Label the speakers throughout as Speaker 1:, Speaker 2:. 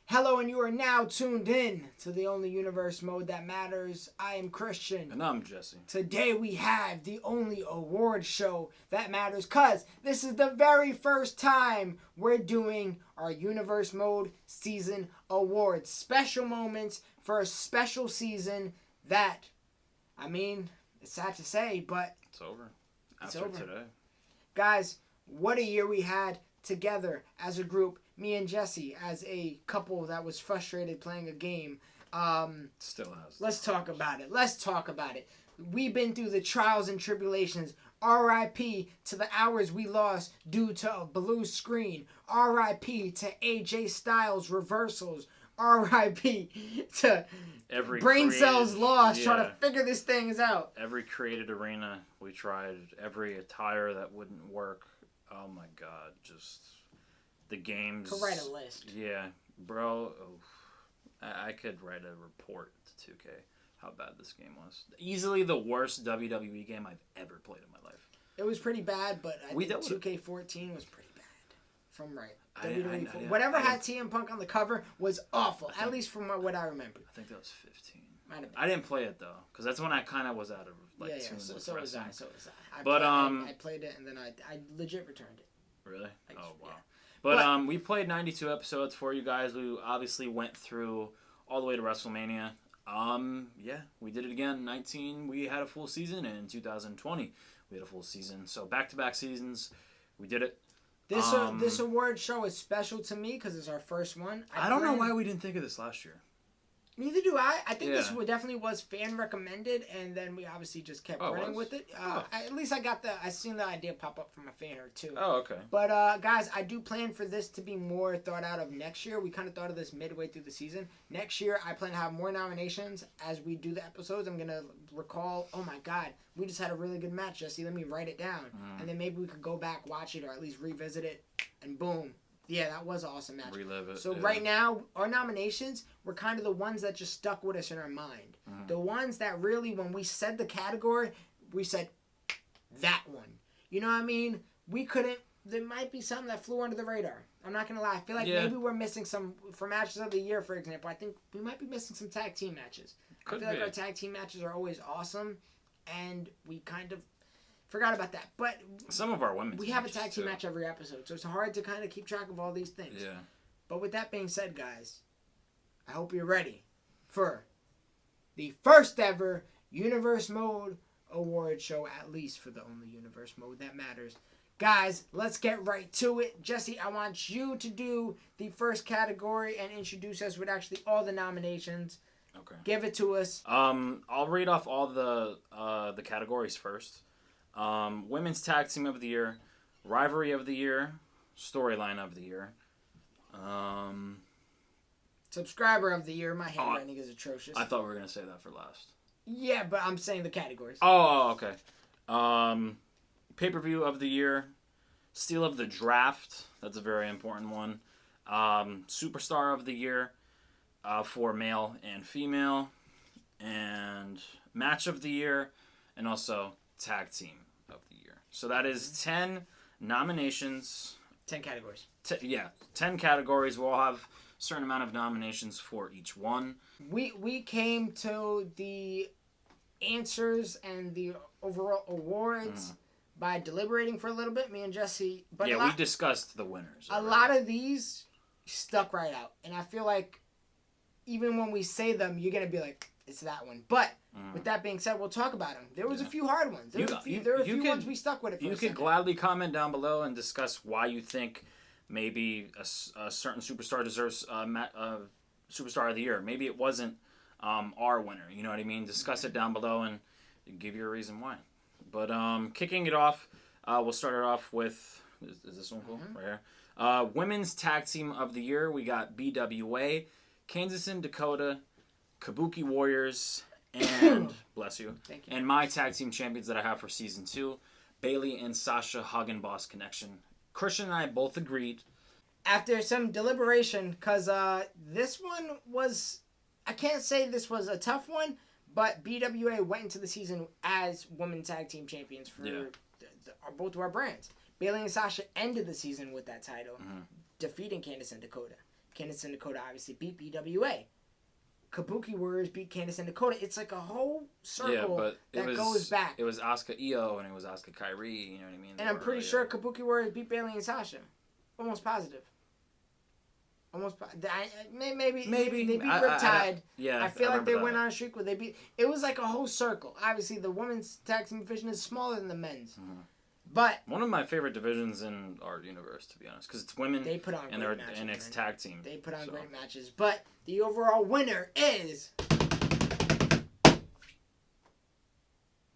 Speaker 1: Hello, and you are now tuned in to the only universe mode that matters. I am Christian.
Speaker 2: And I'm Jesse.
Speaker 1: Today we have the only award show that matters because this is the very first time we're doing our universe mode season awards. Special moments for a special season that, it's sad to say, but
Speaker 2: it's over.
Speaker 1: It's
Speaker 2: After
Speaker 1: over.
Speaker 2: today.
Speaker 1: Guys, what a year we had together as a group. Me and Jesse as a couple that was frustrated playing a game.
Speaker 2: Still has.
Speaker 1: Let's talk about it. We've been through the trials and tribulations. R.I.P. to the hours we lost due to a blue screen. R.I.P. to AJ Styles reversals. R.I.P. to
Speaker 2: every
Speaker 1: brain
Speaker 2: created,
Speaker 1: cells lost trying to figure this thing out.
Speaker 2: Every created arena we tried, every attire that wouldn't work. Oh my god, just the games.
Speaker 1: Could write a list.
Speaker 2: Yeah, bro. I could write a report to 2K how bad this game was. Easily the worst WWE game I've ever played in my life.
Speaker 1: It was pretty bad, but I think 2K14 was pretty bad. If I'm right. Whatever had CM Punk on the cover was awful, at least from what I remember.
Speaker 2: I think that was 15.
Speaker 1: Might have been.
Speaker 2: I didn't play it though, because that's when I kind of was out of tune with
Speaker 1: so was I. I played it and then I legit returned it.
Speaker 2: Really? Oh wow.
Speaker 1: Yeah.
Speaker 2: But we played 92 episodes for you guys. We obviously went through all the way to WrestleMania. Yeah, we did it again. 19, we had a full season, and in 2020, we had a full season. So back-to-back seasons, we did it.
Speaker 1: This award show is special to me because it's our first one.
Speaker 2: I don't know why we didn't think of this last year.
Speaker 1: Neither do I. I think this definitely was fan recommended, and then we obviously just kept running with it. At least I seen the idea pop up from a fan or two.
Speaker 2: Oh, okay.
Speaker 1: But guys, I do plan for this to be more thought out of next year. We kind of thought of this midway through the season. Next year, I plan to have more nominations as we do the episodes. I'm gonna recall. Oh my God, we just had a really good match, Jesse. Let me write it down, and then maybe we could go back, watch it, or at least revisit it, and boom. Yeah, that was an awesome match.
Speaker 2: Relive it.
Speaker 1: So right now, our nominations were kind of the ones that just stuck with us in our mind. The ones that really, when we said the category, we said, that one. You know what I mean? There might be something that flew under the radar. I'm not going to lie. I feel like maybe we're missing some, for matches of the year, for example. I think we might be missing some tag team matches. I feel like our tag team matches are always awesome, and we kind of forgot about that. But
Speaker 2: some of our women's
Speaker 1: we have a tag team match every episode, so it's hard to kind of keep track of all these things.
Speaker 2: Yeah.
Speaker 1: But with that being said, guys, I hope you're ready for the first ever Universe Mode award show, at least for the only Universe Mode that matters. Guys, let's get right to it. Jesse, I want you to do the first category and introduce us with actually all the nominations.
Speaker 2: Okay.
Speaker 1: Give it to us.
Speaker 2: I'll read off all the categories first. Women's Tag Team of the Year, Rivalry of the Year, Storyline of the Year,
Speaker 1: Subscriber of the Year. My handwriting is atrocious.
Speaker 2: I thought we were going to say that for last.
Speaker 1: Yeah, but I'm saying the categories.
Speaker 2: Oh, okay. Pay-Per-View of the Year, Steal of the Draft, that's a very important one, Superstar of the Year for male and female, and Match of the Year, and also Tag Team of the Year. So that is 10 nominations.
Speaker 1: 10 categories.
Speaker 2: 10 categories. We'll have a certain amount of nominations for each one.
Speaker 1: We came to the answers and the overall awards by deliberating for a little bit, me and Jesse. But
Speaker 2: we discussed the winners.
Speaker 1: A lot of these stuck right out. And I feel like even when we say them, you're going to be like, it's that one. But with that being said, we'll talk about them. There was a few hard ones. There were a few ones we stuck with it for
Speaker 2: You could gladly comment down below and discuss why you think maybe a certain superstar deserves Superstar of the Year. Maybe it wasn't our winner. You know what I mean? Discuss it down below and give you a reason why. But kicking it off, we'll start it off with... Is this one cool? Right here. Women's Tag Team of the Year. We got BWA, Kansas and Dakota, Kabuki Warriors, and bless you.
Speaker 1: Thank you.
Speaker 2: And my tag team champions that I have for season 2, Bailey and Sasha Hagen-Boss Connection. Christian and I both agreed.
Speaker 1: After some deliberation, because this one was, I can't say this was a tough one, but BWA went into the season as women's tag team champions for both of our brands. Bailey and Sasha ended the season with that title, defeating Candice and Dakota. Candice and Dakota obviously beat BWA. Kabuki Warriors beat Candice and Dakota. It's like a whole circle that goes back.
Speaker 2: It was Asuka Io and it was Asuka Kairi. You know what I mean?
Speaker 1: And I'm pretty sure Kabuki Warriors beat Bayley and Sasha. Almost positive. Maybe they beat Riptide. I feel like they went on a streak where they beat. It was like a whole circle. Obviously, the women's tag team division is smaller than the men's. Mm-hmm. But
Speaker 2: one of my favorite divisions in our universe, to be honest, because it's women.
Speaker 1: They put on
Speaker 2: and
Speaker 1: great matches,
Speaker 2: and it's tag team.
Speaker 1: They put on great matches, but the overall winner is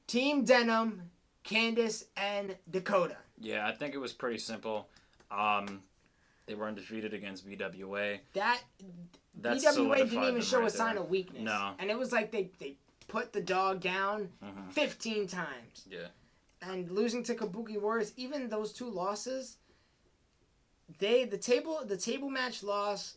Speaker 1: Team Denim, Candice and Dakota.
Speaker 2: Yeah, I think it was pretty simple. They were undefeated against BWA.
Speaker 1: That BWA didn't even show a sign of weakness.
Speaker 2: No,
Speaker 1: and it was like they put the dog down 15 times.
Speaker 2: Yeah.
Speaker 1: And losing to Kabuki Warriors, even those two losses, the table match loss,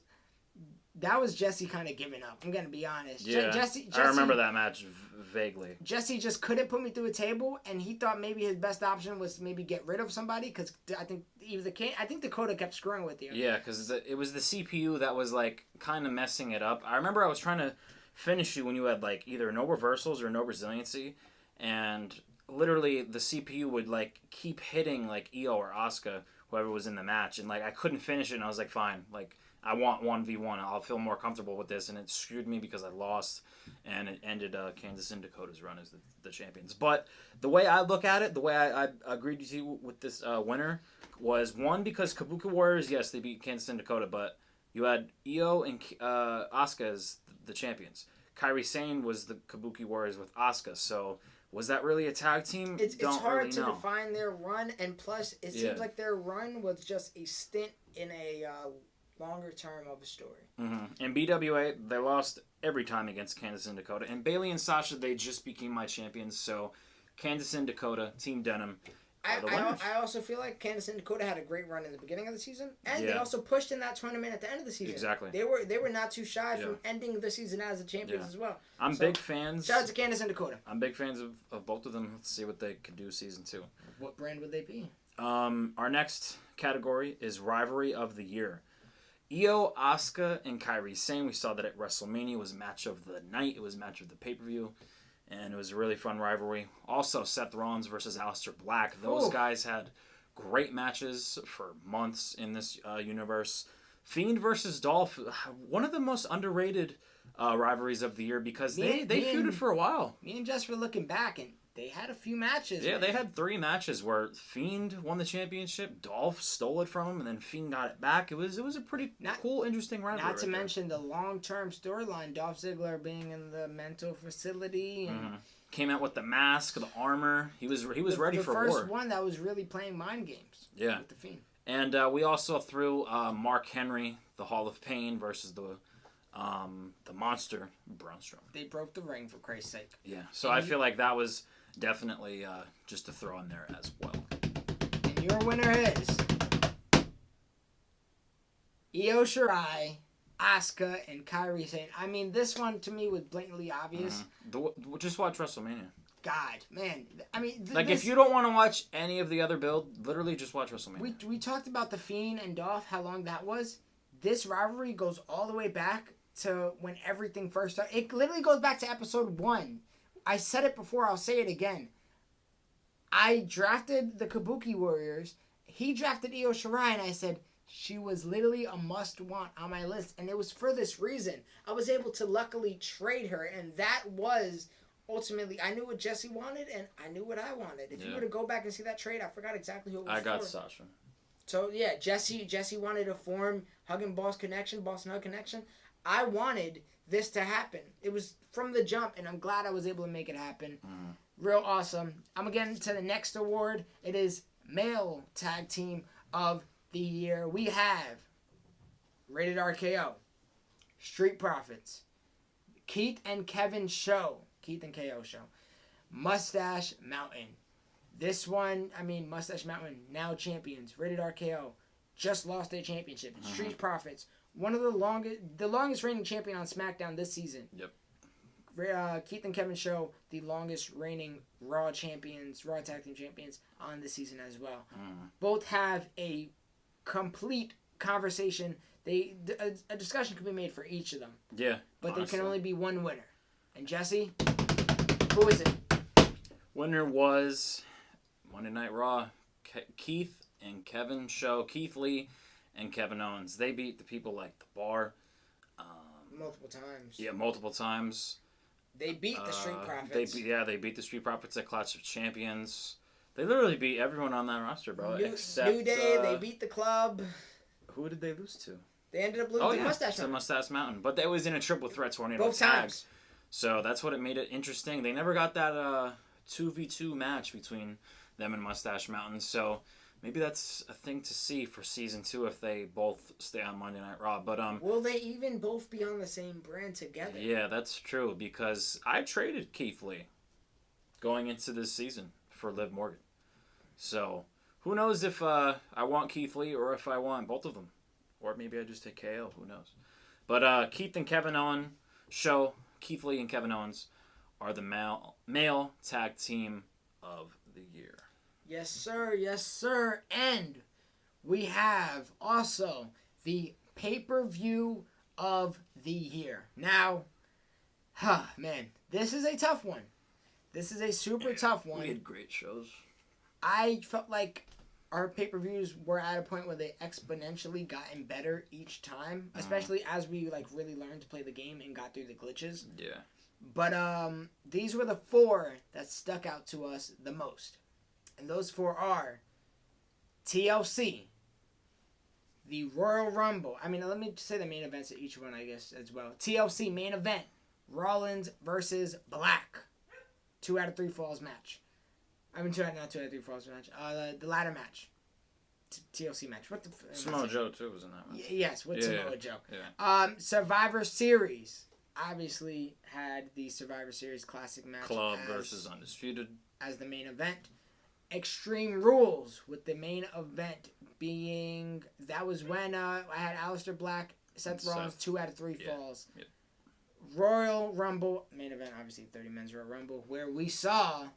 Speaker 1: that was Jesse kind of giving up. I'm gonna be honest.
Speaker 2: Yeah, Jesse, I remember that match vaguely.
Speaker 1: Jesse just couldn't put me through a table, and he thought maybe his best option was to maybe get rid of somebody because I think Dakota kept screwing with you.
Speaker 2: Yeah, because it was the CPU that was like kind of messing it up. I remember I was trying to finish you when you had like either no reversals or no resiliency, and literally the CPU would like keep hitting like Io or Asuka, whoever was in the match, and like I couldn't finish it, and I was like, fine, like I want 1v1, I'll feel more comfortable with this, and it screwed me because I lost, and it ended Candice and Dakota's run as the champions. But the way I look at it, the way I agreed to see with this winner was, one, because Kabuki Warriors, yes, they beat Candice and Dakota, but you had Io and Asuka as the champions. Kairi Sane was the Kabuki Warriors with Asuka, so was that really a tag team?
Speaker 1: It's hard to define their run, and plus, it seems like their run was just a stint in a longer term of a story.
Speaker 2: Mm-hmm. And BWA, they lost every time against Candice and Dakota. And Bayley and Sasha, they just became my champions. So, Candice and Dakota, Team Denim,
Speaker 1: I also feel like Candice and Dakota had a great run in the beginning of the season, and they also pushed in that tournament at the end of the season.
Speaker 2: Exactly.
Speaker 1: They were not too shy from ending the season as the champions as well.
Speaker 2: I'm big fans.
Speaker 1: Shout out to Candice and Dakota.
Speaker 2: I'm big fans of both of them. Let's see what they can do season 2.
Speaker 1: What brand would they be?
Speaker 2: Our next category is Rivalry of the Year. Io, Asuka, and Kairi Sane. We saw that at WrestleMania. It was match of the night. It was match of the pay-per-view. And it was a really fun rivalry. Also, Seth Rollins versus Aleister Black. Those guys had great matches for months in this universe. Fiend versus Dolph. One of the most underrated rivalries of the year because they feuded for a while.
Speaker 1: Me and Jess were looking back, and they had a few matches.
Speaker 2: Yeah, they had 3 matches where Fiend won the championship, Dolph stole it from him, and then Fiend got it back. It was a pretty cool, interesting rivalry.
Speaker 1: Not to mention the long-term storyline, Dolph Ziggler being in the mental facility and
Speaker 2: came out with the mask, the armor. He was ready for war. The
Speaker 1: first one that was really playing mind games.
Speaker 2: Yeah.
Speaker 1: With the Fiend.
Speaker 2: And we also threw Mark Henry, the Hall of Pain, versus the monster, Braun Strowman.
Speaker 1: They broke the ring, for Christ's sake.
Speaker 2: Yeah. So I feel like that was definitely just to throw in there as well.
Speaker 1: And your winner is Io Shirai, Asuka, and Kairi Sane. I mean, this one to me was blatantly obvious.
Speaker 2: Just watch WrestleMania.
Speaker 1: God, man. I mean...
Speaker 2: if you don't want to watch any of the other build, literally just watch WrestleMania.
Speaker 1: We talked about the Fiend and Dolph, how long that was. This rivalry goes all the way back to when everything first started. It literally goes back to episode 1. I said it before, I'll say it again. I drafted the Kabuki Warriors. He drafted Io Shirai, and I said she was literally a must-want on my list. And it was for this reason. I was able to luckily trade her, and that was... Ultimately, I knew what Jesse wanted, and I knew what I wanted. If you were to go back and see that trade, I forgot exactly who it was
Speaker 2: I got Sasha.
Speaker 1: So, yeah, Jesse wanted to form Hug and Boss Connection, Boss and Hug Connection. I wanted this to happen. It was from the jump, and I'm glad I was able to make it happen. Real awesome. I'm going to get into the next award. It is Male Tag Team of the Year. We have Rated RKO, Street Profits, Keith and Kevin Show. Keith and KO Show. Mustache Mountain. This one, Mustache Mountain, now champions. Rated RKO. Just lost their championship. Street Profits. One of the longest reigning champion on SmackDown this season.
Speaker 2: Yep.
Speaker 1: Keith and Kevin Show, the longest reigning Raw champions, Raw Tag Team champions on this season as well. Both have a complete conversation a discussion could be made for each of them.
Speaker 2: Yeah.
Speaker 1: But
Speaker 2: honestly.
Speaker 1: there can only be one winner. And Jesse, who is it?
Speaker 2: Winner was Monday Night Raw. Keith and Kevin show. Keith Lee and Kevin Owens. They beat the people like The Bar.
Speaker 1: Multiple times.
Speaker 2: Yeah, multiple times.
Speaker 1: They beat the Street Profits.
Speaker 2: They beat the Street Profits at Clash of Champions. They literally beat everyone on that roster, bro.
Speaker 1: New Day, they beat the Club.
Speaker 2: Who did they lose to?
Speaker 1: They ended up losing to Mustache
Speaker 2: Mountain.
Speaker 1: Mustache
Speaker 2: Mountain. But they was in a triple threat tornado
Speaker 1: both
Speaker 2: tag.
Speaker 1: times.
Speaker 2: So that's what it made it interesting. They never got that 2v2 match between them and Mustache Mountain. So maybe that's a thing to see for season 2 if they both stay on Monday Night Raw. But
Speaker 1: will they even both be on the same brand together?
Speaker 2: Yeah, that's true because I traded Keith Lee going into this season for Liv Morgan. So who knows if I want Keith Lee or if I want both of them. Or maybe I just take KO. Who knows? But Keith and Kevin Owens show. Keith Lee and Kevin Owens are the male tag team of the year.
Speaker 1: Yes, sir. Yes, sir. And we have also the pay-per-view of the year. Now, man, this is a tough one. This is a super tough one.
Speaker 2: We had great shows.
Speaker 1: I felt like our pay-per-views were at a point where they exponentially gotten better each time, especially as we really learned to play the game and got through the glitches.
Speaker 2: Yeah.
Speaker 1: But these were the 4 that stuck out to us the most. And those 4 are TLC, the Royal Rumble. I mean, let me say the main events of each one, I guess, as well. TLC main event, Rollins versus Black. 2 out of 3 falls match. I mean, not 2 out of 3 falls match. The ladder match. TLC match. What the...
Speaker 2: Samoa Joe, too, was in that one.
Speaker 1: Yes, with Samoa Joe.
Speaker 2: Yeah.
Speaker 1: Survivor Series. Obviously had the Survivor Series Classic match.
Speaker 2: Club versus Undisputed.
Speaker 1: As the main event. Extreme Rules with the main event being... That was when I had Aleister Black, Seth Rollins, 2 out of 3 falls.
Speaker 2: Yep.
Speaker 1: Royal Rumble. Main event, obviously, 30 Men's Royal Rumble. Where we saw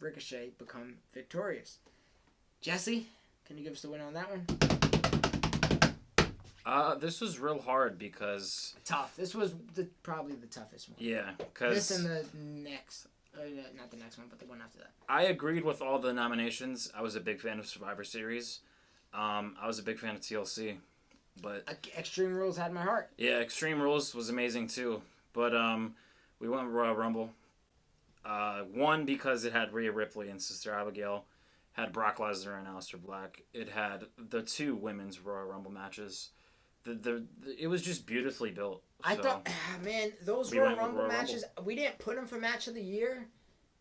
Speaker 1: Ricochet become victorious. Jesse, can you give us the win on that one?
Speaker 2: This was real hard because...
Speaker 1: Tough. This was probably the toughest one.
Speaker 2: Yeah, because...
Speaker 1: This and the next... not the next one, but the one after that.
Speaker 2: I agreed with all the nominations. I was a big fan of Survivor Series. I was a big fan of TLC. But...
Speaker 1: Extreme Rules had my heart.
Speaker 2: Yeah, Extreme Rules was amazing too. But we went with Royal Rumble. One, because it had Rhea Ripley and Sister Abigail. Had Brock Lesnar and Aleister Black. It had the 2 women's Royal Rumble matches. It was just beautifully built.
Speaker 1: I thought, man, those Royal Rumble matches, we didn't put them for match of the year,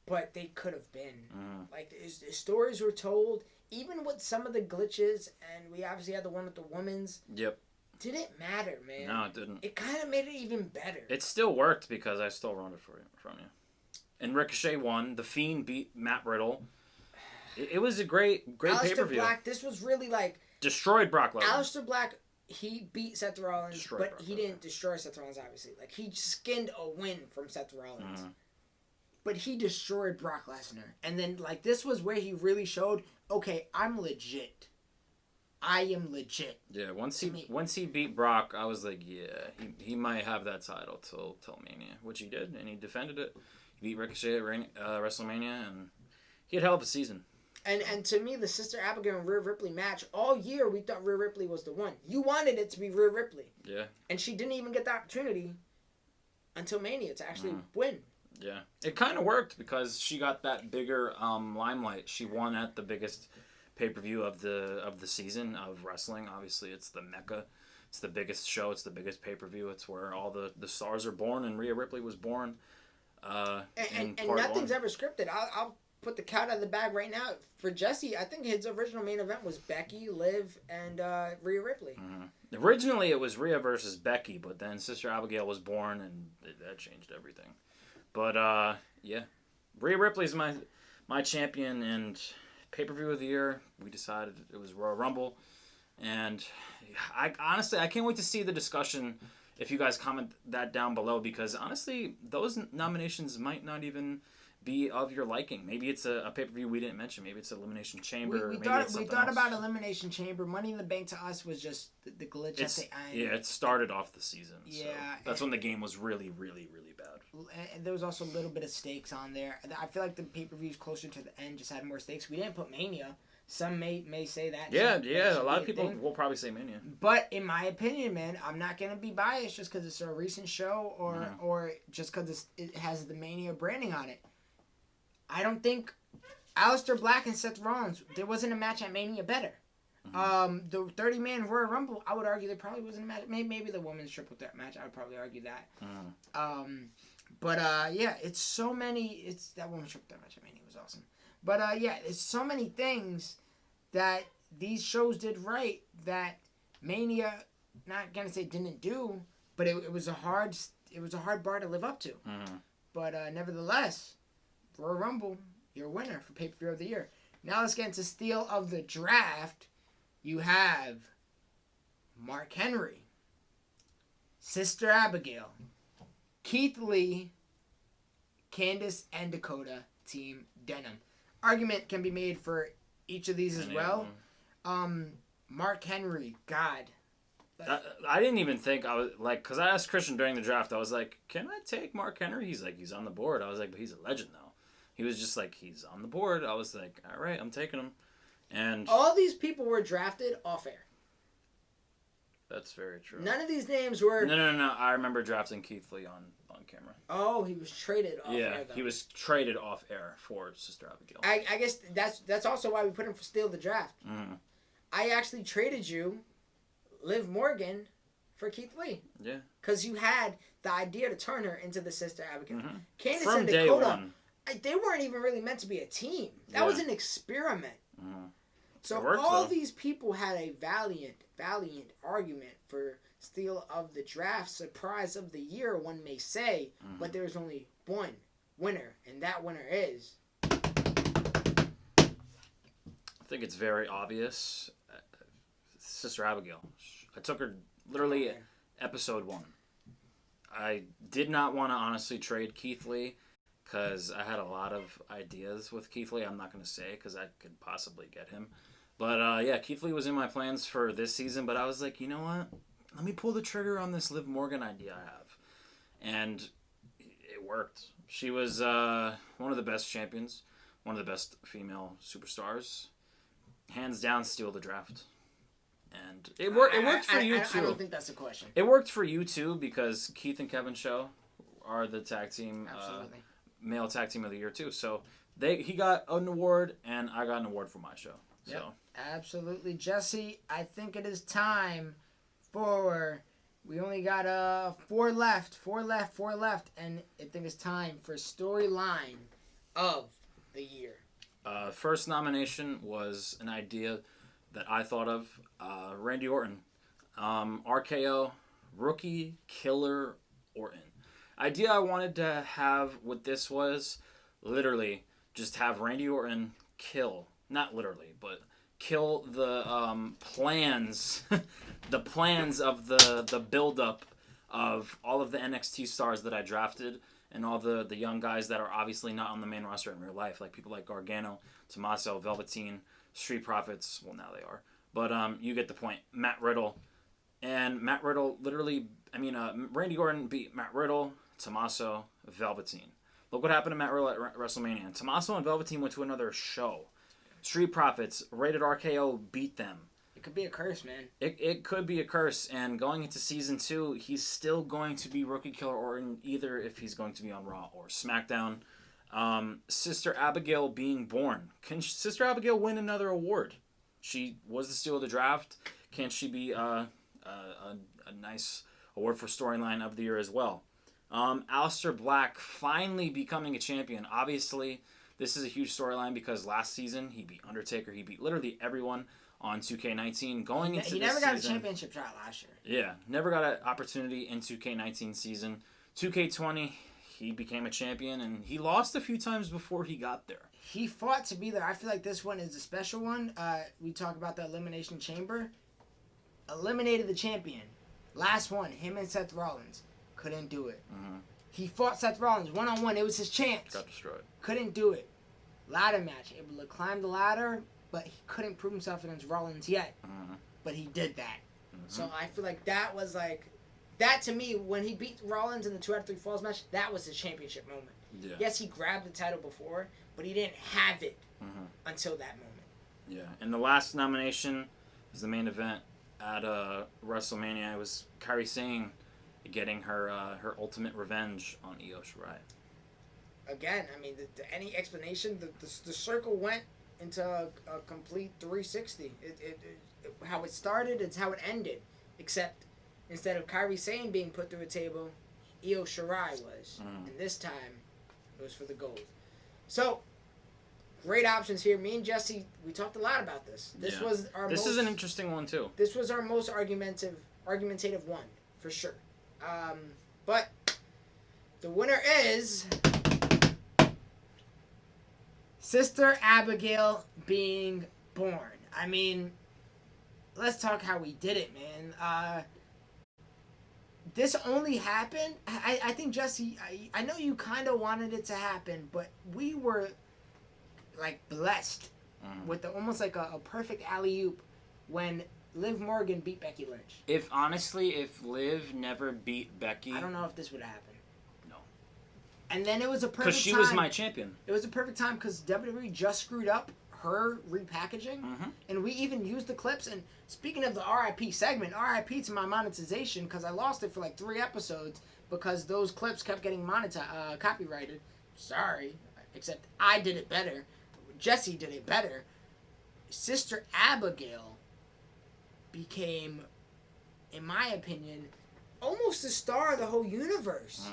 Speaker 1: but they could have been. The stories were told, even with some of the glitches, and we obviously had the one with the women's.
Speaker 2: Yep.
Speaker 1: Didn't matter, man.
Speaker 2: No, it didn't.
Speaker 1: It kind of made it even better.
Speaker 2: It still worked because I still ruined it from you. And Ricochet won. The Fiend beat Matt Riddle. It was a great pay-per-view.
Speaker 1: Aleister Black, this was really
Speaker 2: destroyed Brock Lesnar.
Speaker 1: Aleister Black, he beat Seth Rollins, but he didn't destroy Seth Rollins, obviously. He skinned a win from Seth Rollins. But he destroyed Brock Lesnar. And then, this was where he really showed, okay, I'm legit. I am legit.
Speaker 2: Yeah, once he beat Brock, I was like, yeah, he might have that title till Mania, which he did, and he defended it. He beat Ricochet at WrestleMania, and he had hell of a season.
Speaker 1: And to me, the Sister Abigail and Rhea Ripley match, all year we thought Rhea Ripley was the one. You wanted it to be Rhea Ripley.
Speaker 2: Yeah.
Speaker 1: And she didn't even get the opportunity until Mania to actually win.
Speaker 2: Yeah. It kind of worked because she got that bigger limelight. She won at the biggest pay-per-view of the season of wrestling. Obviously, it's the Mecca. It's the biggest show. It's the biggest pay-per-view. It's where all the stars are born, and Rhea Ripley was born.
Speaker 1: And nothing's ever scripted. I'll put the cat out of the bag right now. For Jesse, I think his original main event was Becky, Liv, and Rhea Ripley.
Speaker 2: Originally, it was Rhea versus Becky, but then Sister Abigail was born, and that changed everything. But, yeah. Rhea Ripley's my champion, and pay-per-view of the year, we decided it was Royal Rumble. And I honestly, I can't wait to see the discussion if you guys comment that down below, because honestly, those nominations might not even be of your liking. Maybe it's a pay-per-view we didn't mention. Maybe it's Elimination Chamber.
Speaker 1: We
Speaker 2: maybe
Speaker 1: thought
Speaker 2: it's
Speaker 1: we
Speaker 2: something
Speaker 1: thought
Speaker 2: else.
Speaker 1: about Elimination Chamber. Money in the Bank to us was just the glitch at the end.
Speaker 2: Yeah, it started off the season.
Speaker 1: Yeah,
Speaker 2: so that's when the game was really, really, really bad.
Speaker 1: And there was also a little bit of stakes on there. I feel like the pay-per-views closer to the end just had more stakes. We didn't put Mania. Some may say that.
Speaker 2: Yeah. A lot of people will probably say Mania.
Speaker 1: But in my opinion, man, I'm not gonna be biased just because it's a recent show or just because it has the Mania branding on it. I don't think Aleister Black and Seth Rollins, there wasn't a match at Mania better. The 30-man Royal Rumble, I would argue there probably wasn't a match. Maybe the women's triple threat match, I would probably argue that. But yeah, it's so many. It's that women's triple threat match at Mania was awesome. But yeah, it's so many things that these shows did right that Mania, not gonna say didn't do, but it was a hard bar to live up to. But nevertheless, Royal Rumble, your winner for pay-per-view of the year. Now let's get into Steal of the Draft. You have Mark Henry, Sister Abigail, Keith Lee, Candice and Dakota, Team Denim. Argument can be made for each of these as well. Mark Henry, God.
Speaker 2: I didn't even think I was like, because I asked Christian during the draft, I was like, can I take Mark Henry? He's like, he's on the board. I was like, but he's a legend though. He was just like, he's on the board. I was like, all right, I'm taking him. And
Speaker 1: all these people were drafted off air.
Speaker 2: That's very true.
Speaker 1: None of these names were.
Speaker 2: No. I remember drafting Keith Lee on camera.
Speaker 1: Oh, he was traded off air.
Speaker 2: Yeah, he was traded off air for Sister Abigail.
Speaker 1: I guess that's also why we put him for Steal the Draft. I actually traded you, Liv Morgan, for Keith Lee.
Speaker 2: Yeah.
Speaker 1: Because you had the idea to turn her into the Sister Abigail. Candice
Speaker 2: From
Speaker 1: and
Speaker 2: day
Speaker 1: Dakota,
Speaker 2: one.
Speaker 1: They weren't even really meant to be a team. That was an experiment. So all these people had a valiant argument for Steal of the Draft, Surprise of the Year, one may say, but there's only one winner, and that winner is...
Speaker 2: I think it's very obvious. Sister Abigail. I took her literally episode 1. I did not want to honestly trade Keith Lee because I had a lot of ideas with Keith Lee. I'm not going to say because I could possibly get him. But yeah, Keith Lee was in my plans for this season, but I was like, you know what? Let me pull the trigger on this Liv Morgan idea I have. And it worked. She was one of the best champions, one of the best female superstars. Hands down, Steal the Draft. And it worked for you too.
Speaker 1: I don't think that's a question.
Speaker 2: It worked for you too because Keith and Kevin Show are the tag team, male tag team of the year too. So he got an award and I got an award for my show.
Speaker 1: Yep,
Speaker 2: so
Speaker 1: absolutely, Jesse. I think it is time for. We only got 4 left, and I think it's time for Storyline of the Year.
Speaker 2: First nomination was an idea that I thought of. Randy Orton, RKO, Rookie Killer Orton. Idea I wanted to have with this was literally just have Randy Orton kill. Not literally, but kill the plans, the plans of the build-up of all of the NXT stars that I drafted and all the young guys that are obviously not on the main roster in real life, like people like Gargano, Tommaso, Velveteen, Street Profits. Well, now they are. But you get the point. Matt Riddle. And Matt Riddle literally, Randy Orton beat Matt Riddle, Tommaso, Velveteen. Look what happened to Matt Riddle at WrestleMania. Tommaso and Velveteen went to another show. Street Profits, Rated RKO, beat them.
Speaker 1: It could be a curse, man.
Speaker 2: It could be a curse, and going into Season 2, he's still going to be Rookie Killer Orton, either if he's going to be on Raw or SmackDown. Sister Abigail being born. Can Sister Abigail win another award? She was the Steal of the Draft. Can she be a nice award for Storyline of the Year as well? Aleister Black finally becoming a champion. Obviously, this is a huge storyline because last season he beat Undertaker. He beat literally everyone on 2K19. Going into this season,
Speaker 1: he never got a championship shot last year.
Speaker 2: Yeah, never got an opportunity in 2K19 season. 2K20, he became a champion, and he lost a few times before he got there.
Speaker 1: He fought to be there. I feel like this one is a special one. We talk about the Elimination Chamber. Eliminated the champion. Last one, him and Seth Rollins. Couldn't do it. He fought Seth Rollins one-on-one. It was his chance.
Speaker 2: Got destroyed.
Speaker 1: Couldn't do it. Ladder match. Able to climb the ladder, but he couldn't prove himself against Rollins yet.
Speaker 2: Mm-hmm.
Speaker 1: But he did that.
Speaker 2: Mm-hmm.
Speaker 1: So I feel like that was like... That, to me, when he beat Rollins in the 2 out of 3 falls match, that was his championship moment.
Speaker 2: Yeah.
Speaker 1: Yes, he grabbed the title before, but he didn't have it until that moment.
Speaker 2: Yeah. And the last nomination was the main event at WrestleMania. It was Kairi Sane getting her ultimate revenge on Io Shirai.
Speaker 1: Again, I mean, any explanation, the circle went into a complete 360. How it started, it's how it ended. Except, instead of Kairi Sane being put through a table, Io Shirai was. And this time, it was for the gold. So, great options here. Me and Jesse, we talked a lot about this. This was our
Speaker 2: This is an interesting one, too.
Speaker 1: This was our most argumentative one, for sure. But the winner is Sister Abigail being born. I mean, let's talk how we did it, man. This only happened, I think, Jesse, I know you kind of wanted it to happen, but we were, like, blessed with almost like a perfect alley-oop when Liv Morgan beat Becky Lynch.
Speaker 2: If Liv never beat Becky...
Speaker 1: I don't know if this would happen.
Speaker 2: No.
Speaker 1: And then it was a perfect time.
Speaker 2: Because she was my champion.
Speaker 1: It was a perfect time because WWE just screwed up her repackaging. And we even used the clips. And speaking of the RIP segment, RIP to my monetization because I lost it for like 3 episodes because those clips kept getting copyrighted. Sorry. Except I did it better. Jesse did it better. Sister Abigail became, in my opinion, almost the star of the whole universe.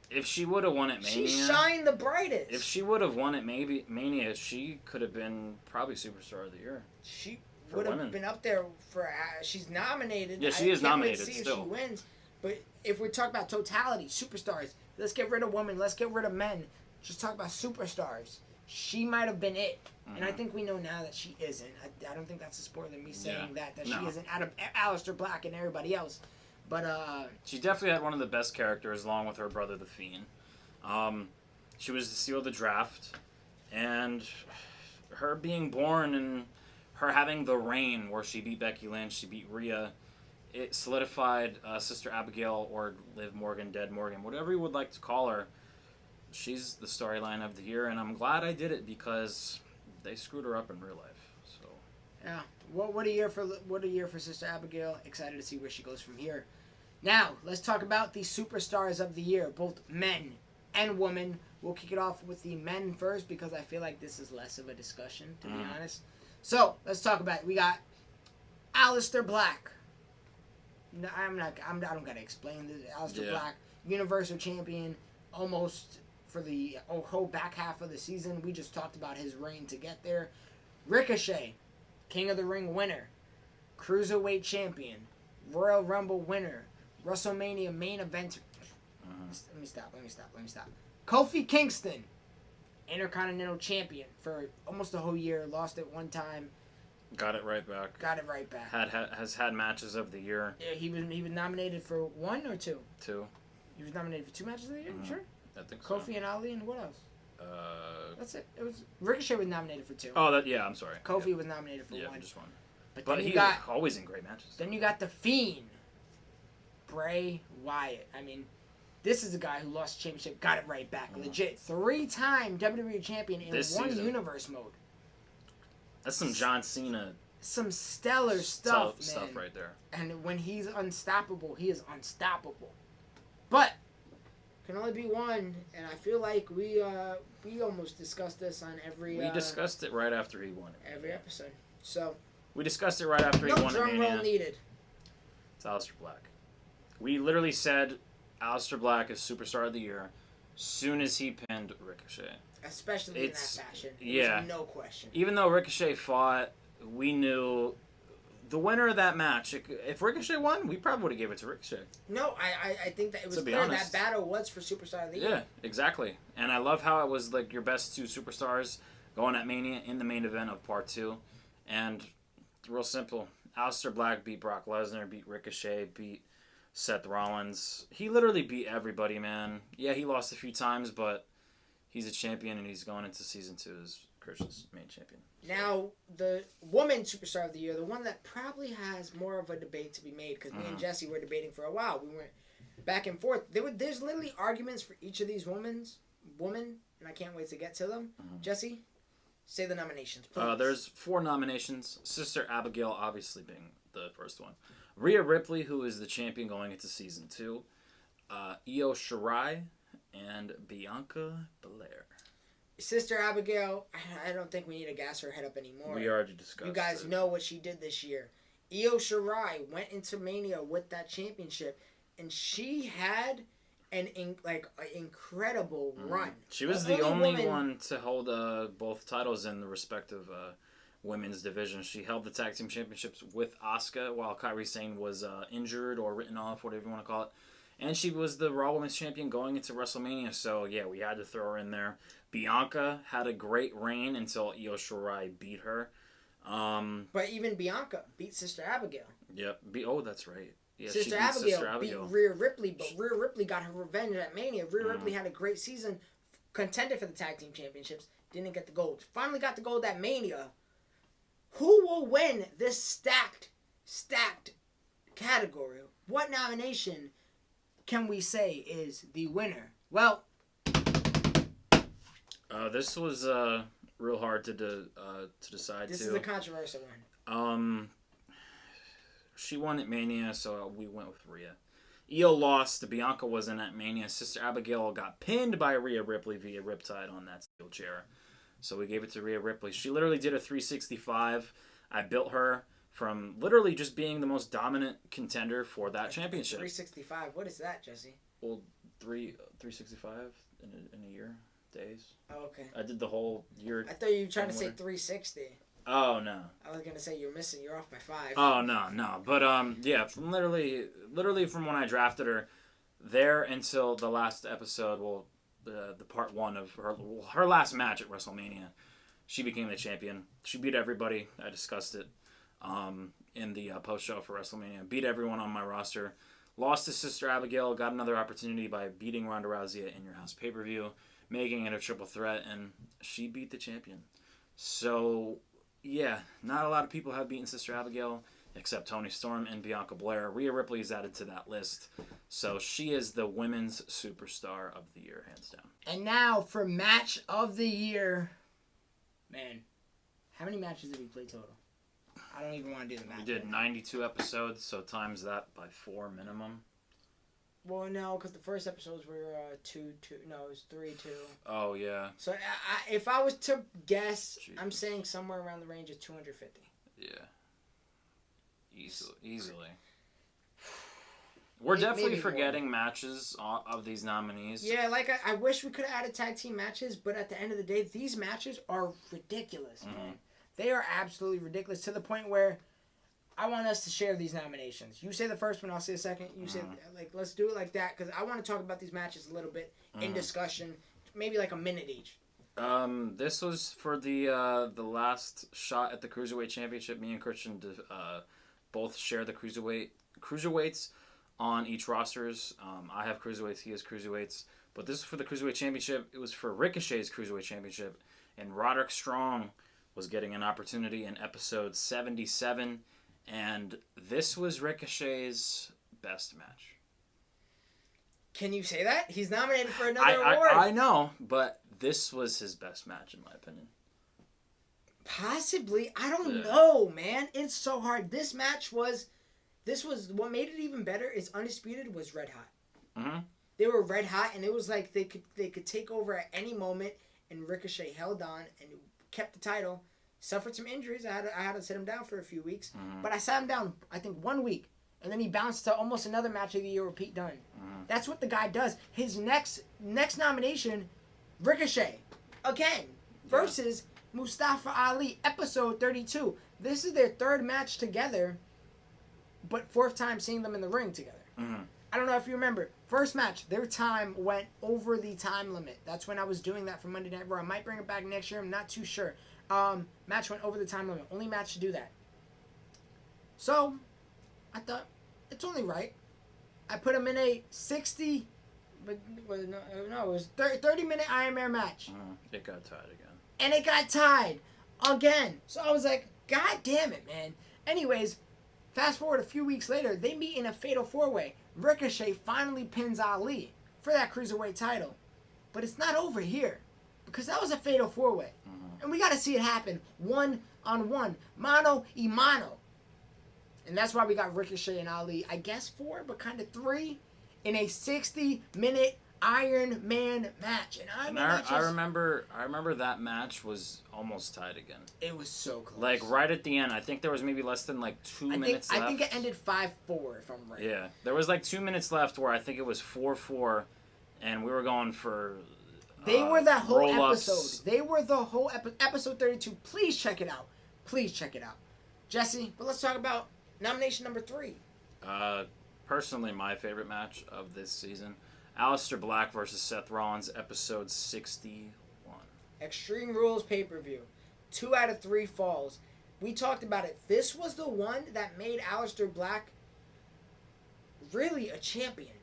Speaker 2: If she would have won at Mania...
Speaker 1: She shined the brightest.
Speaker 2: If she would have won at Mania, she could have been probably Superstar of the Year.
Speaker 1: She would have been up there for... she's nominated.
Speaker 2: Yeah, she is nominated
Speaker 1: still.
Speaker 2: still.
Speaker 1: If she wins. But if we talk about totality, superstars, let's get rid of women, let's get rid of men. Just talk about superstars. She might have been it. And I think we know now that she isn't. I don't think that's a spoiler, me saying that she isn't out of Aleister Black and everybody else. But,
Speaker 2: she definitely had one of the best characters, along with her brother, The Fiend. She was the seal of the draft. And her being born and her having the reign where she beat Becky Lynch, she beat Rhea, it solidified Sister Abigail or Liv Morgan, Dead Morgan, whatever you would like to call her. She's the storyline of the year, and I'm glad I did it because they screwed her up in real life. So
Speaker 1: yeah, what a year for Sister Abigail. Excited to see where she goes from here. Now let's talk about the superstars of the year, both men and women. We'll kick it off with the men first because I feel like this is less of a discussion, to be honest. So let's talk about it. We got Aleister Black. No, I don't gotta explain this. Aleister Black, Universal Champion, almost for the whole back half of the season. We just talked about his reign to get there. Ricochet, King of the Ring winner, Cruiserweight Champion, Royal Rumble winner, WrestleMania main event. Let me stop. Kofi Kingston, Intercontinental Champion for almost a whole year. Lost it one time.
Speaker 2: Got it right back. Has had matches of the year.
Speaker 1: Yeah, he was nominated for 1 or 2?
Speaker 2: 2.
Speaker 1: He was nominated for 2 matches of the year. Sure.
Speaker 2: I think so.
Speaker 1: Kofi and Ali, and what else? That's it. It was Ricochet was nominated for 2.
Speaker 2: Oh, I'm sorry.
Speaker 1: Kofi was nominated for 1.
Speaker 2: Yeah, just 1.
Speaker 1: But
Speaker 2: he's always in great matches.
Speaker 1: Then you got the Fiend, Bray Wyatt. I mean, this is a guy who lost the championship, got it right back. Legit 3-time WWE champion in
Speaker 2: this
Speaker 1: one
Speaker 2: season.
Speaker 1: Universe mode.
Speaker 2: That's some John Cena.
Speaker 1: Some stellar stuff, man.
Speaker 2: Stuff right there.
Speaker 1: And when he's unstoppable, he is unstoppable. But can only be one, and I feel like we almost discussed this on every.
Speaker 2: We discussed it right after he won it.
Speaker 1: Every episode. So.
Speaker 2: We discussed it right after he won it.
Speaker 1: No drum roll needed.
Speaker 2: It's Aleister Black. We literally said Aleister Black is Superstar of the Year soon as he pinned Ricochet.
Speaker 1: Especially in that fashion.
Speaker 2: Yeah.
Speaker 1: No question.
Speaker 2: Even though Ricochet fought, we knew the winner of that match. If Ricochet won, we probably would have gave it to Ricochet.
Speaker 1: No, I think that it was clear that battle was for Superstar of the Year.
Speaker 2: Yeah, exactly. And I love how it was like your best 2 superstars going at Mania in the main event of Part 2. And real simple. Aleister Black beat Brock Lesnar, beat Ricochet, beat Seth Rollins. He literally beat everybody, man. Yeah, he lost a few times, but he's a champion, and he's going into season 2 as Christian's main champion.
Speaker 1: Now, the woman superstar of the year, the one that probably has more of a debate to be made, because me and Jesse were debating for a while. We went back and forth. There's literally arguments for each of these women, and I can't wait to get to them. Jesse, say the nominations, please.
Speaker 2: There's 4 nominations. Sister Abigail, obviously being the first one. Rhea Ripley, who is the champion going into season 2. Io Shirai, and Bianca Belair.
Speaker 1: Sister Abigail, I don't think we need to gas her head up anymore.
Speaker 2: We already discussed
Speaker 1: You guys know what she did this year. Io Shirai went into Mania with that championship, and she had an incredible run.
Speaker 2: She was the only one to hold both titles in the respective women's division. She held the tag team championships with Asuka while Kairi Sane was injured or written off, whatever you want to call it. And she was the Raw Women's Champion going into WrestleMania. So, yeah, we had to throw her in there. Bianca had a great reign until Io Shirai beat her.
Speaker 1: But even Bianca beat Sister Abigail.
Speaker 2: Yep. Oh, that's right. Yeah,
Speaker 1: Sister Abigail beat Rhea Ripley, but Rhea Ripley got her revenge at Mania. Rhea Ripley had a great season, contended for the tag team championships, didn't get the gold. Finally got the gold at Mania. Who will win this stacked category? What nomination can we say is the winner? Well,
Speaker 2: this was real hard to decide.
Speaker 1: This is a controversial one.
Speaker 2: She won at Mania, so we went with Rhea. Io lost. Bianca wasn't at Mania. Sister Abigail got pinned by Rhea Ripley via Riptide on that steel chair. So we gave it to Rhea Ripley. She literally did a 365. I built her from literally just being the most dominant contender for that championship.
Speaker 1: 365. What is that, Jesse?
Speaker 2: Well, 365 in a year, days.
Speaker 1: Oh, okay.
Speaker 2: I did the whole year.
Speaker 1: I thought you were trying to say 360.
Speaker 2: Oh, no.
Speaker 1: I was going to say you're missing. You're off by 5.
Speaker 2: Oh, no. But, yeah, from literally from when I drafted her there until the last episode, well, the part 1 of her last match at WrestleMania, she became the champion. She beat everybody. I discussed it in the post-show for WrestleMania. Beat everyone on my roster. Lost to Sister Abigail. Got another opportunity by beating Ronda Rousey at In Your House pay-per-view, making it a triple threat, and she beat the champion. So, yeah, not a lot of people have beaten Sister Abigail except Toni Storm and Bianca Belair. Rhea Ripley is added to that list. So she is the women's superstar of the year, hands down.
Speaker 1: And now for match of the year. Man, how many matches did we play total? I don't even want to do the math.
Speaker 2: We did 92 episodes, so times that by 4 minimum.
Speaker 1: Well, no, because the first episodes were 2. No, it was 3, 2.
Speaker 2: Oh, yeah.
Speaker 1: So if I was to guess, I'm saying somewhere around the range of 250.
Speaker 2: Yeah. Easily. We're definitely forgetting matches of these nominees.
Speaker 1: Yeah, like I wish we could have added tag team matches, but at the end of the day, these matches are ridiculous, man. They are absolutely ridiculous to the point where I want us to share these nominations. You say the first one, I'll say the second. You say, let's do it like that, because I want to talk about these matches a little bit in discussion, maybe like a minute each.
Speaker 2: This was for the last shot at the Cruiserweight Championship. Me and Christian both share the cruiserweights on each rosters. I have cruiserweights, he has cruiserweights. But this is for the Cruiserweight Championship. It was for Ricochet's Cruiserweight Championship. And Roderick Strong was getting an opportunity in episode 77. And this was Ricochet's best match.
Speaker 1: Can you say that? He's nominated for another award.
Speaker 2: I know, but this was his best match, in my opinion.
Speaker 1: Possibly. I don't know, man. It's so hard. This was what made it even better is Undisputed was red hot. Mm-hmm. They were red hot, and it was like they could take over at any moment, and Ricochet held on and kept the title. Suffered some injuries. I had to sit him down for a few weeks, but I sat him down, I think, 1 week, and then he bounced to almost another match of the year with Pete Dunne. That's what the guy does. His next nomination, Ricochet, again, versus Mustafa Ali, episode 32. This is their 3rd match together, but 4th time seeing them in the ring together. I don't know if you remember. First match, their time went over the time limit. That's when I was doing that for Monday Night Raw. I might bring it back next year. I'm not too sure. Match went over the time limit. Only match to do that. So, I thought, it's only right. I put him in a 60, but no, it was 30-minute Iron Man match.
Speaker 2: It got tied again.
Speaker 1: And it got tied again. So I was like, God damn it, man. Anyways, fast forward a few weeks later, they meet in a fatal 4-way. Ricochet finally pins Ali for that Cruiserweight title. But it's not over here. Because that was a fatal 4-way. And we got to see it happen 1-on-1. Mano y mano. And that's why we got Ricochet and Ali, I guess 4, but kind of 3, in a 60-minute Iron Man match. And
Speaker 2: I remember that match was almost tied again.
Speaker 1: It was so close.
Speaker 2: Like right at the end, I think there was maybe less than like 2 minutes left.
Speaker 1: I think it ended 5-4 if I'm right.
Speaker 2: Yeah, there was like 2 minutes left where I think it was 4-4, and we were going for.
Speaker 1: They were that whole
Speaker 2: roll-ups.
Speaker 1: episode. They were the whole episode 32. Please check it out. Jesse, but let's talk about nomination number 3.
Speaker 2: Personally, my favorite match of this season. Aleister Black versus Seth Rollins, episode 61.
Speaker 1: Extreme Rules pay-per-view. 2 out of 3 falls. We talked about it. This was the one that made Aleister Black really a champion.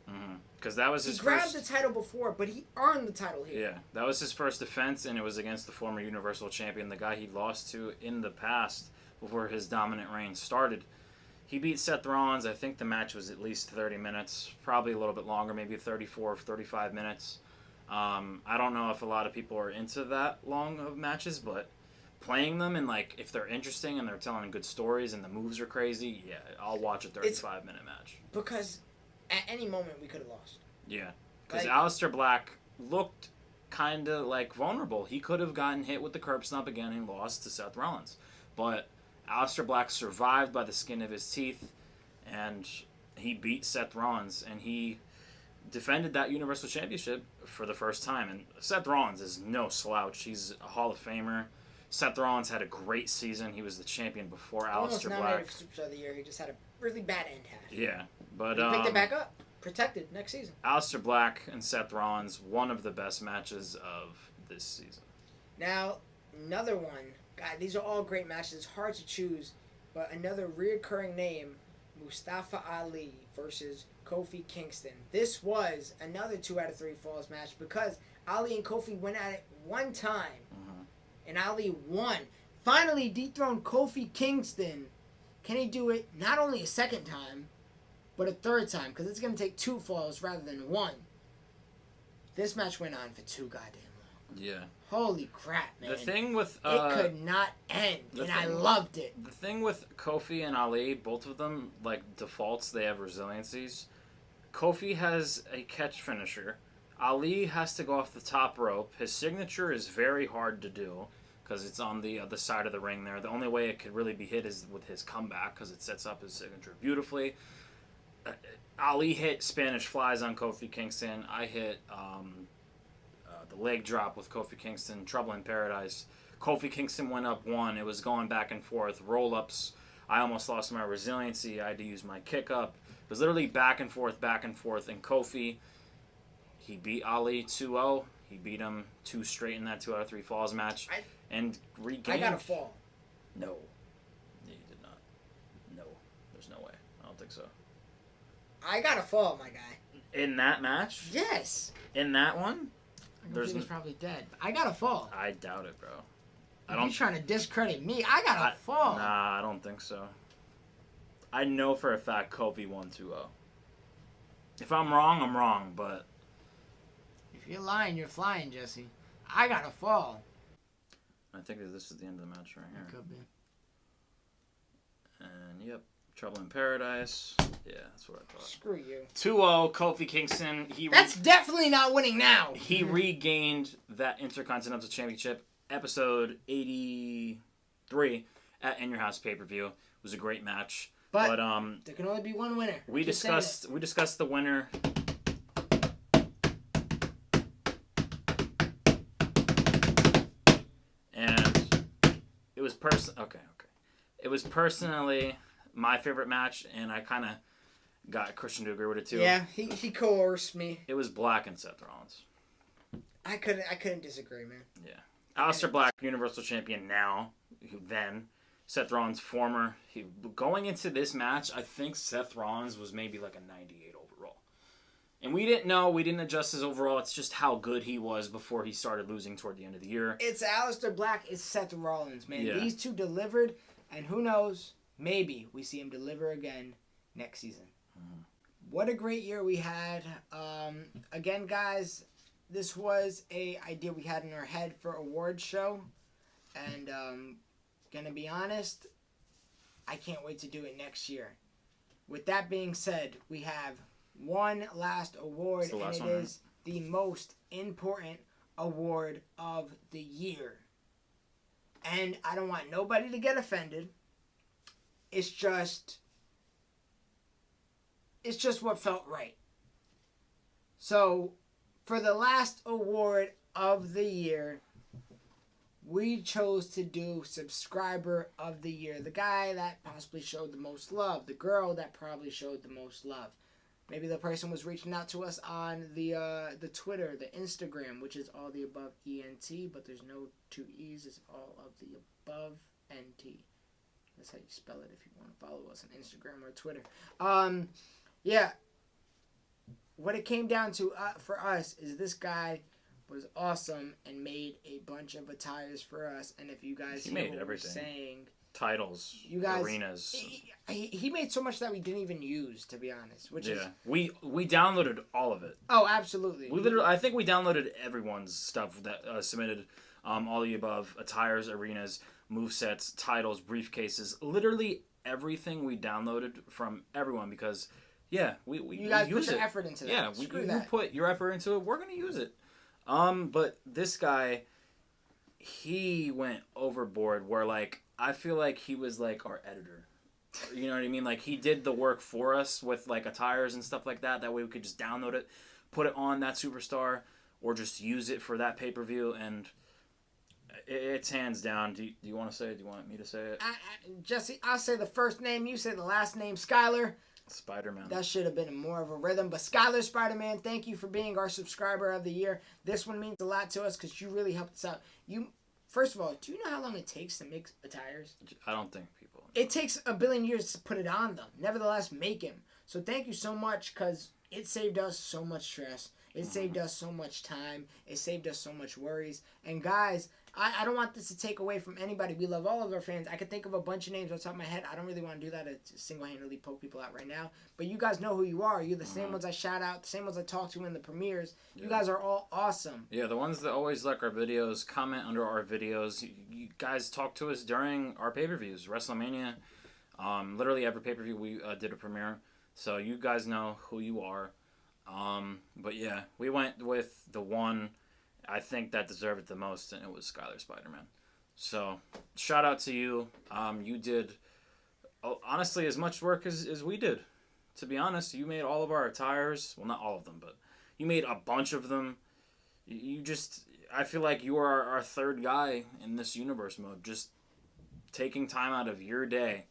Speaker 2: Because that was his
Speaker 1: first... He grabbed the title before, but he earned the title here.
Speaker 2: Yeah, that was his first defense, and it was against the former Universal Champion, the guy he lost to in the past before his dominant reign started. He beat Seth Rollins. I think the match was at least 30 minutes, probably a little bit longer, maybe 34 or 35 minutes. I don't know if a lot of people are into that long of matches, but playing them and like if they're interesting and they're telling good stories and the moves are crazy, yeah, I'll watch a 35-minute match.
Speaker 1: Because at any moment we could have lost.
Speaker 2: Yeah, because Aleister Black looked kind of like vulnerable. He could have gotten hit with the curb stomp again and lost to Seth Rollins, but Aleister Black survived by the skin of his teeth, and he beat Seth Rollins, and he defended that Universal Championship for the first time. And Seth Rollins is no slouch. He's a Hall of Famer. Seth Rollins had a great season. He was the champion before Aleister Black.
Speaker 1: Nominated for Superstar of the Year. He just had a really bad end half.
Speaker 2: Yeah, but
Speaker 1: he picked it back up. Protected next season.
Speaker 2: Aleister Black and Seth Rollins, one of the best matches of this season.
Speaker 1: Now, another one. God, these are all great matches. It's hard to choose, but another reoccurring name, Mustafa Ali versus Kofi Kingston. This was another 2 out of 3 falls match because Ali and Kofi went at it one time, and Ali won. Finally dethroned Kofi Kingston. Can he do it not only a second time, but a third time? Because it's going to take 2 falls rather than 1. This match went on for 2 goddamn long.
Speaker 2: Yeah.
Speaker 1: Holy crap, man.
Speaker 2: The thing with...
Speaker 1: it could not end, and I loved it.
Speaker 2: The thing with Kofi and Ali, both of them, like, defaults, they have resiliencies. Kofi has a catch finisher. Ali has to go off the top rope. His signature is very hard to do because it's on the other side of the ring there. The only way it could really be hit is with his comeback because it sets up his signature beautifully. Ali hit Spanish flies on Kofi Kingston. I hit... the leg drop with Kofi Kingston, Trouble in Paradise. Kofi Kingston went up 1. It was going back and forth. Roll-ups. I almost lost my resiliency. I had to use my kick up. It was literally back and forth. And Kofi, he beat Ali 2-0. He beat him 2 straight in that 2 out of 3 falls match. And regained...
Speaker 1: I got a fall.
Speaker 2: No. You did not. No. There's no way. I don't think so.
Speaker 1: I got a fall, my guy.
Speaker 2: In that match?
Speaker 1: Yes.
Speaker 2: In that one?
Speaker 1: He's probably dead. I got a fall.
Speaker 2: I doubt it, bro.
Speaker 1: You're trying to discredit me. I got a fall.
Speaker 2: Nah, I don't think so. I know for a fact Kofi won 2-0. If I'm wrong, I'm wrong, but...
Speaker 1: If you're lying, you're flying, Jesse. I got a fall.
Speaker 2: I think that this is the end of the match right here.
Speaker 1: It could be.
Speaker 2: And, yep. Trouble in Paradise. Yeah, that's what I thought.
Speaker 1: Screw you.
Speaker 2: 2-0, Kofi Kingston.
Speaker 1: That's definitely not winning now.
Speaker 2: He regained that Intercontinental Championship, episode 83 at In Your House pay-per-view. It was a great match. But
Speaker 1: there can only be one winner.
Speaker 2: We discussed the winner. And it was It was personally my favorite match, and I kind of got Christian to agree with it too.
Speaker 1: Yeah, he coerced me.
Speaker 2: It was Black and Seth Rollins.
Speaker 1: I couldn't disagree, man.
Speaker 2: Yeah. Aleister Black, Universal Champion now, then Seth Rollins, former. Going into this match, I think Seth Rollins was maybe like a 98 overall. And we didn't adjust his overall. It's just how good he was before he started losing toward the end of the year.
Speaker 1: It's Aleister Black, it's Seth Rollins, man.
Speaker 2: Yeah.
Speaker 1: These two delivered, and who knows, maybe we see him deliver again next season. Mm-hmm. What a great year we had. Again, guys, this was a idea we had in our head for award show. And gonna be honest, I can't wait to do it next year. With that being said, we have one last award, and it is the most important award of the year. And I don't want nobody to get offended. It's just what felt right. So, for the last award of the year, we chose to do Subscriber of the Year. The guy that possibly showed the most love. The girl that probably showed the most love. Maybe the person was reaching out to us on the Twitter, the Instagram, which is AllOfTheAboveEnt, but there's no two E's. It's AllOfTheAboveEnt. That's how you spell it if you want to follow us on Instagram or Twitter. Yeah. What it came down to for us is this guy was awesome and made a bunch of attires for us. And if you guys
Speaker 2: he made everything. Saying, titles, you guys, arenas.
Speaker 1: He made so much that we didn't even use, to be honest. Which is
Speaker 2: we downloaded all of it.
Speaker 1: Oh, absolutely.
Speaker 2: I think we downloaded everyone's stuff that submitted. All the above attires, arenas, movesets, titles, briefcases, literally everything we downloaded from everyone because you guys
Speaker 1: put your effort into that.
Speaker 2: Yeah, you put your effort into it. We're gonna use it. But this guy, he went overboard. Where like I feel like he was like our editor. You know what I mean? Like he did the work for us with like attires and stuff like that. That way we could just download it, put it on that superstar, or just use it for that pay-per-view and. It's hands down. Do you want to say it? Do you want me to say it?
Speaker 1: Jesse, I'll say the first name. You say the last name. Skylar.
Speaker 2: Spider-Man.
Speaker 1: That should have been more of a rhythm. But Skylar Spider-Man, thank you for being our Subscriber of the Year. This one means a lot to us because you really helped us out. First of all, do you know how long it takes to make attires?
Speaker 2: I don't think people know.
Speaker 1: It takes a billion years to put it on them. Nevertheless, make him. So thank you so much because it saved us so much stress. It saved us so much time. It saved us so much worries. And guys, I don't want this to take away from anybody. We love all of our fans. I could think of a bunch of names off the top of my head. I don't really want to do that to single-handedly poke people out right now. But you guys know who you are. You're the same ones I shout out, the same ones I talk to in the premieres. Yeah. You guys are all awesome.
Speaker 2: Yeah, the ones that always like our videos, comment under our videos. You guys talk to us during our pay-per-views. WrestleMania, literally every pay-per-view we did a premiere. So you guys know who you are. But yeah, we went with the one I think that deserved it the most, and it was Skylar Spider-Man. So shout out to you. You did honestly as much work as we did. To be honest, you made all of our attires. Well, not all of them, but you made a bunch of them. I feel like you are our third guy in this universe mode, just taking time out of your day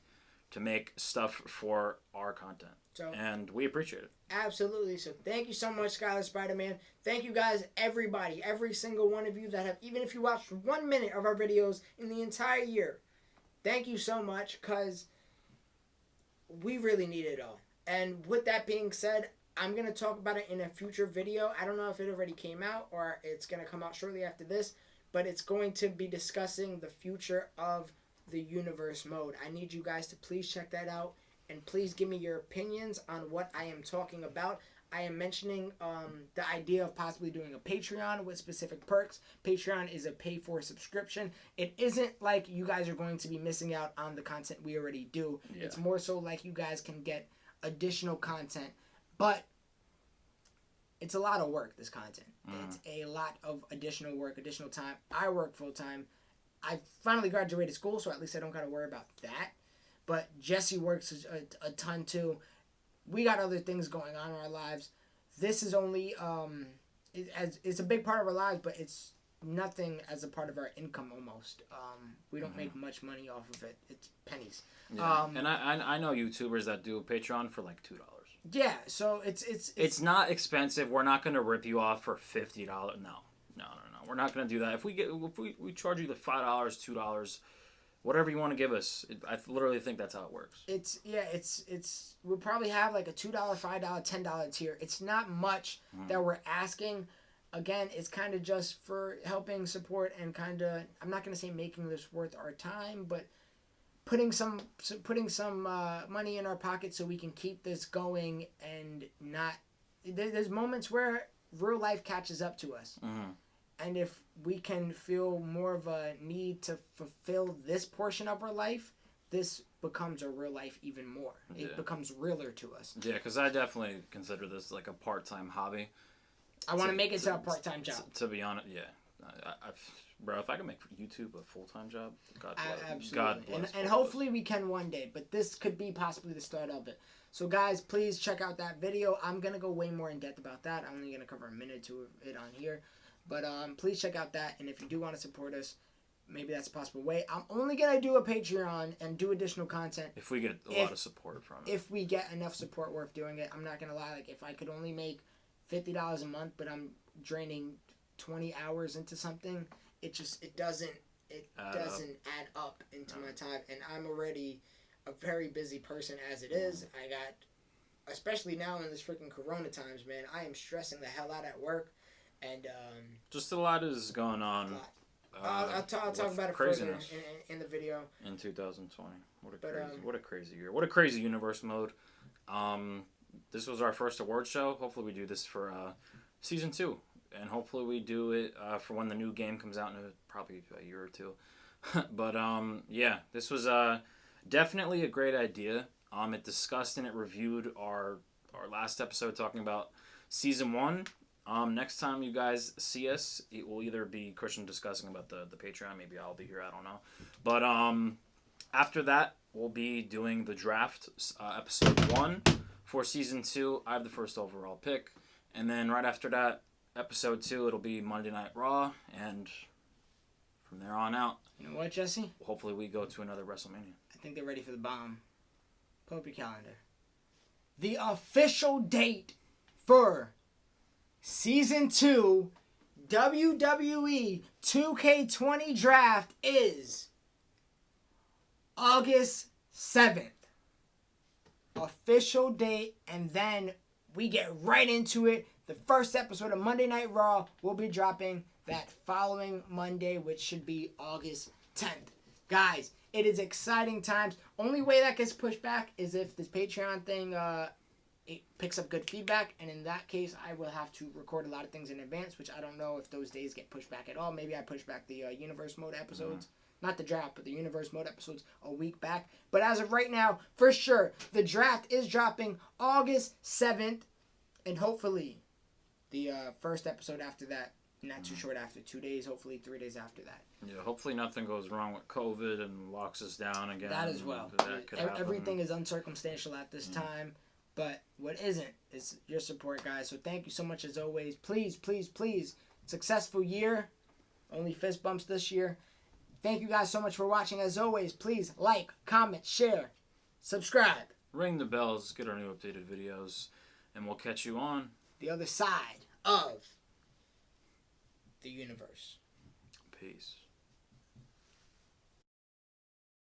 Speaker 2: to make stuff for our content. And we appreciate it.
Speaker 1: Absolutely. So thank you so much, Skylar Spider-Man. Thank you guys, everybody, every single one of you that have, even if you watched 1 minute of our videos in the entire year, thank you so much because we really need it all. And with that being said, I'm going to talk about it in a future video. I don't know if it already came out or it's going to come out shortly after this, but it's going to be discussing the future of the universe mode. I need you guys to please check that out. And please give me your opinions on what I am talking about. I am mentioning the idea of possibly doing a Patreon with specific perks. Patreon is a pay-for subscription. It isn't like you guys are going to be missing out on the content we already do. Yeah. It's more so like you guys can get additional content. But it's a lot of work, this content. It's a lot of additional work, additional time. I work full-time. I finally graduated school, so at least I don't got to worry about that. But Jesse works a ton too. We got other things going on in our lives. This is only it's a big part of our lives, but it's nothing as a part of our income almost. We don't make much money off of it. It's pennies.
Speaker 2: Yeah. And I know YouTubers that do Patreon for like $2.
Speaker 1: Yeah, so it's
Speaker 2: not expensive. We're not gonna rip you off for $50. No. We're not gonna do that. If we charge you the $5, $2. whatever you want to give us. I literally think that's how it works.
Speaker 1: It's we'll probably have like a $2, $5, $10 tier. It's not much that we're asking. Again, it's kind of just for helping support and kind of, I'm not going to say making this worth our time, but putting some money in our pocket so we can keep this going and not, there's moments where real life catches up to us. And if we can feel more of a need to fulfill this portion of our life, this becomes a real life even more. It becomes realer to us.
Speaker 2: Yeah, because I definitely consider this like a part-time hobby.
Speaker 1: I want to make it to a part-time job.
Speaker 2: To be honest, yeah. Bro, if I can make YouTube a full-time job, God bless.
Speaker 1: Absolutely.
Speaker 2: God bless.
Speaker 1: And hopefully we can one day, but this could be possibly the start of it. So guys, please check out that video. I'm going to go way more in depth about that. I'm only going to cover a minute to it on here. But please check out that. And if you do want to support us, maybe that's a possible way. I'm only going to do a Patreon and do additional content.
Speaker 2: If we get a lot of support from it.
Speaker 1: If we get enough support worth doing it. I'm not going to lie. Like, if I could only make $50 a month, but I'm draining 20 hours into something, it doesn't add up into my time. And I'm already a very busy person as it is. I got, especially now in this freaking Corona times, man, I am stressing the hell out at work. And
Speaker 2: just a lot is going on.
Speaker 1: I'll talk about it
Speaker 2: craziness
Speaker 1: further in the video.
Speaker 2: In 2020, what a crazy year! What a crazy universe mode. This was our first award show. Hopefully, we do this for season 2, and hopefully, we do it for when the new game comes out in probably a year or two. But yeah, this was definitely a great idea. It discussed and it reviewed our last episode talking about season 1. Next time you guys see us, it will either be Christian discussing about the Patreon. Maybe I'll be here. I don't know. But after that, we'll be doing the draft, episode 1 for season 2. I have the first overall pick. And then right after that, episode 2, it'll be Monday Night Raw. And from there on out.
Speaker 1: You know what, Jesse?
Speaker 2: Hopefully we go to another WrestleMania.
Speaker 1: I think they're ready for the bomb. Pull up your calendar. The official date for Season 2 WWE 2K20 draft is August 7th. Official date, and then we get right into it. The first episode of Monday Night Raw will be dropping that following Monday, which should be August 10th. Guys, it is exciting times. Only way that gets pushed back is if this Patreon thing it picks up good feedback, and in that case, I will have to record a lot of things in advance, which I don't know if those days get pushed back at all. Maybe I push back the Universe Mode episodes, not the draft, but the Universe Mode episodes a week back. But as of right now, for sure, the draft is dropping August 7th, and hopefully the first episode after that, not too short after, 2 days, hopefully 3 days after that.
Speaker 2: Yeah, hopefully nothing goes wrong with COVID and locks us down again.
Speaker 1: That as well. Everything is uncircumstantial at this time. But what isn't is your support, guys. So thank you so much as always. Please, please, please. Successful year. Only fist bumps this year. Thank you guys so much for watching. As always, please like, comment, share, subscribe.
Speaker 2: Ring the bells, get our new updated videos, and we'll catch you on
Speaker 1: the other side of the universe.
Speaker 2: Peace.